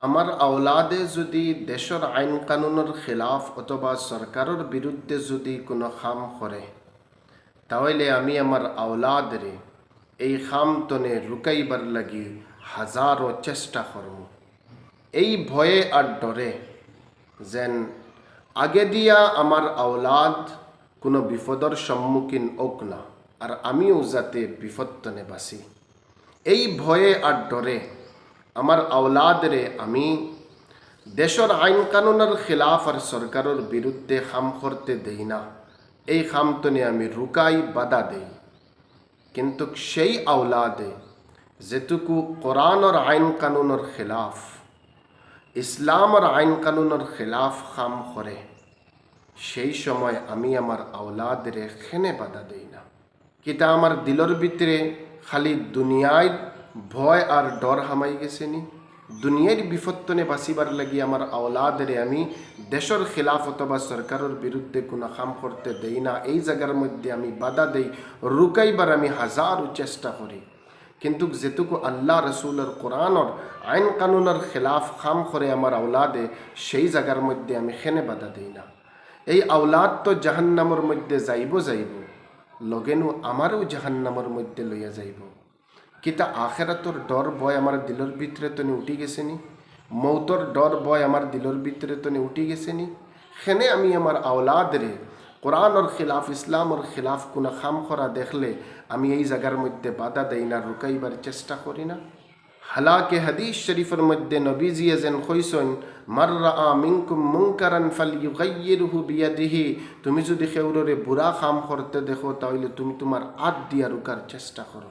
আমার আওলাদে যদি দেশের আইন কানুনের খিলাফ অথবা সরকারের বিরুদ্ধে যদি কোনো খাম করে, তাহলে আমি আমার আওলাদরে এই খাম তনে রুকাইবার লাগি হাজারো চেষ্টা করব। এই ভয়ে আর ডরে যেন আগে দিয়া আমার আওলাদ কোনো বিপদর সম্মুখীন হোক না, আর আমিও যাতে বিপদ তনে বাঁচি। এই ভয়ে আর ডরে আমার আওলাদরে আমি দেশের আইন কানুনের খিলাফ আর সরকারের বিরুদ্ধে খাম করতে দেই না। এই খামতনে আমি রুকাই, বাধা দেই। কিন্তু সেই আওলাদে যেটুকু কোরআনের আইন কানুনের খিলাফ, ইসলামের আইন কানুনের খিলাফ খাম করে, সেই সময় আমি আমার আওলাদরে খেনে বাধা দেই না। কিতা আমার দিলর ভিতরে খালি দুনিয়ায় ভয় আর ডর হামাই গেছে নি? দুনিয়ার বিপত্তনে বাঁচিবার লাগি আমার আওলাদরে আমি দেশের খিলাফ অথবা সরকারের বিরুদ্ধে কোনো কাম করতে দেই না। এই জায়গার মধ্যে আমি বাধা দেই, রুকাইবার আমি হাজারো চেষ্টা করি। কিন্তু যেটুকু আল্লাহ রসুলের কোরআনের আইন কানুনের খিলাফ কাম করে আমার আওলাদে, সেই জায়গার মধ্যে আমি খেনে বাধা দেই না। এই আওলাদ তো জাহান্নামের মধ্যে যাইব, লগেনু আমারও জাহান্নামের মধ্যে লইয়া যাইব। কিতা আখেরাতর ডর ভয় আমার দিলর ভিতরে তো উঠি গেছে নি? মৌতর ডর ভয় আমার দিলর ভিতরে তো উঠি গেছে নি? সেনে আমি আমার আওলাদরে কোরআনর খিলাফ, ইসলামর খিলাফ কোনো খাম করা দেখলে আমি এই জায়গার মধ্যে বাধা দেই না, রুকাইবার চেষ্টা করি না। হালাকে হাদিস শরীফের মধ্যে নবীজি যেন কইছেন, মান রাআ মিনকুম মুনকারান ফালইয়ুগাইয়িরহু বিয়াদিহি, তুমি যদি কেউরে বুড়া কাম করতে দেখো, তাহলে তুমি তোমার হাত দিয়া রুকার চেষ্টা করো।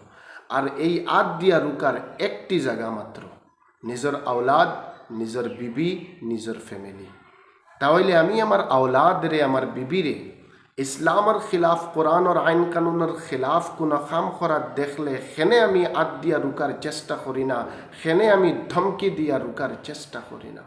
আর এই হাত দিয়া রুকার একটি জায়গা মাত্র, নিজের আওলাদ, নিজের বিবি, নিজের ফ্যামিলি। তাহলে আমি আমার আওলাদরে, আমার বিবিরে ইসলামের খিলাফ, কোরআনের আইন কানুনের খিলাফ কোনো কাম করা দেখলে সেনে আমি হাত দিয়া রুকার চেষ্টা করি না, সেনে আমি ধমকি দিয়া রুকার চেষ্টা করি না।